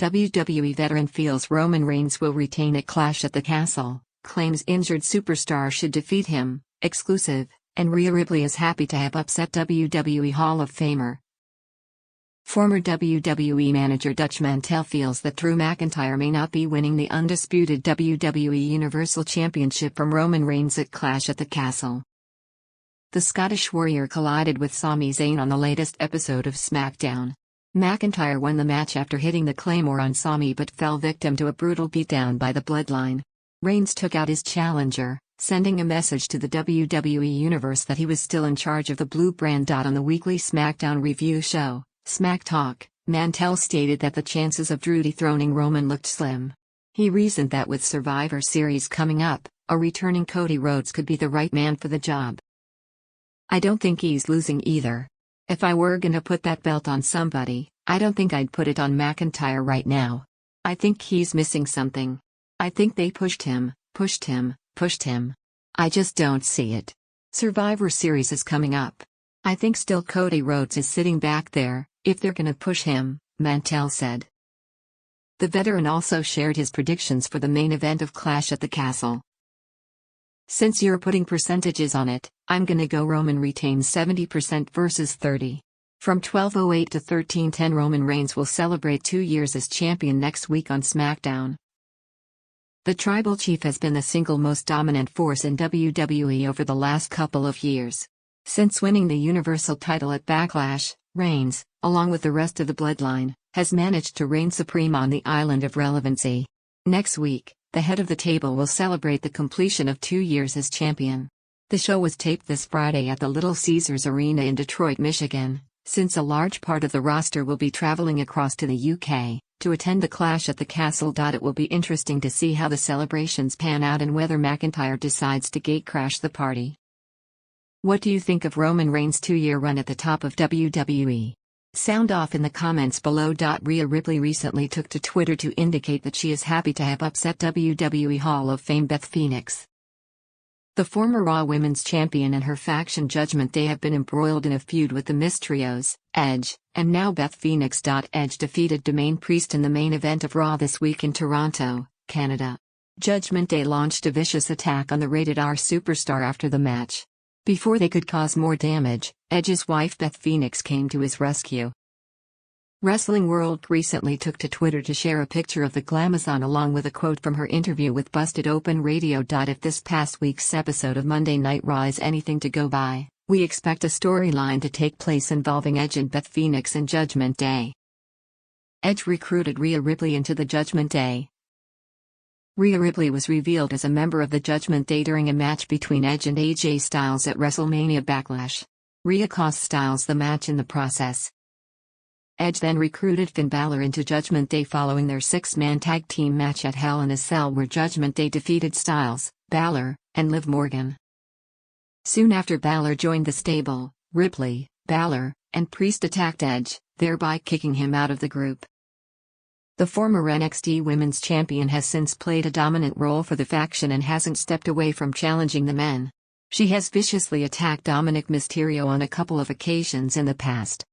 WWE veteran feels Roman Reigns will retain at Clash at the Castle, claims injured superstar should defeat him, exclusive, and Rhea Ripley is happy to have upset WWE Hall of Famer. Former WWE manager Dutch Mantel feels that Drew McIntyre may not be winning the undisputed WWE Universal Championship from Roman Reigns at Clash at the Castle. The Scottish Warrior collided with Sami Zayn on the latest episode of SmackDown. McIntyre won the match after hitting the Claymore on Sami but fell victim to a brutal beatdown by the Bloodline. Reigns took out his challenger, sending a message to the WWE Universe that he was still in charge of the blue brand. On the weekly SmackDown review show, Smack Talk, Mantel stated that the chances of Drew dethroning Roman looked slim. He reasoned that with Survivor Series coming up, a returning Cody Rhodes could be the right man for the job. "I don't think he's losing either. If I were gonna put that belt on somebody, I don't think I'd put it on McIntyre right now. I think he's missing something. I think they pushed him. I just don't see it. Survivor Series is coming up. I think still Cody Rhodes is sitting back there, if they're gonna push him," Mantel said. The veteran also shared his predictions for the main event of Clash at the Castle. "Since you're putting percentages on it, I'm gonna go Roman retains 70% versus 30. From 12:08 to 13:10 Roman Reigns will celebrate 2 years as champion next week on SmackDown." The Tribal Chief has been the single most dominant force in WWE over the last couple of years. Since winning the Universal title at Backlash, Reigns, along with the rest of the Bloodline, has managed to reign supreme on the island of relevancy. Next week, the head of the table will celebrate the completion of 2 years as champion. The show was taped this Friday at the Little Caesars Arena in Detroit, Michigan, since a large part of the roster will be traveling across to the UK to attend the Clash at the Castle. It will be interesting to see how the celebrations pan out and whether McIntyre decides to gatecrash the party. What do you think of Roman Reigns' 2-year run at the top of WWE? Sound off in the comments below. Rhea Ripley recently took to Twitter to indicate that she is happy to have upset WWE Hall of Fame Beth Phoenix. The former Raw Women's Champion and her faction Judgment Day have been embroiled in a feud with the Mysterios, Edge, and now Beth Phoenix. Edge defeated Damian Priest in the main event of Raw this week in Toronto, Canada. Judgment Day launched a vicious attack on the Rated R superstar after the match. Before they could cause more damage, Edge's wife Beth Phoenix came to his rescue. Wrestling World recently took to Twitter to share a picture of the Glamazon along with a quote from her interview with Busted Open Radio. If this past week's episode of Monday Night Raw is anything to go by, we expect a storyline to take place involving Edge and Beth Phoenix and Judgment Day. Edge recruited Rhea Ripley into the Judgment Day. Rhea Ripley was revealed as a member of the Judgment Day during a match between Edge and AJ Styles at WrestleMania Backlash. Rhea cost Styles the match in the process. Edge then recruited Finn Balor into Judgment Day following their 6-man tag team match at Hell in a Cell, where Judgment Day defeated Styles, Balor, and Liv Morgan. Soon after Balor joined the stable, Ripley, Balor, and Priest attacked Edge, thereby kicking him out of the group. The former NXT Women's Champion has since played a dominant role for the faction and hasn't stepped away from challenging the men. She has viciously attacked Dominic Mysterio on a couple of occasions in the past.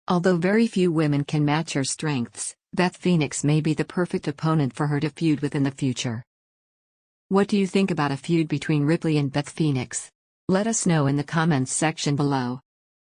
Although very few women can match her strengths, Beth Phoenix may be the perfect opponent for her to feud with in the future. What do you think about a feud between Ripley and Beth Phoenix? Let us know in the comments section below.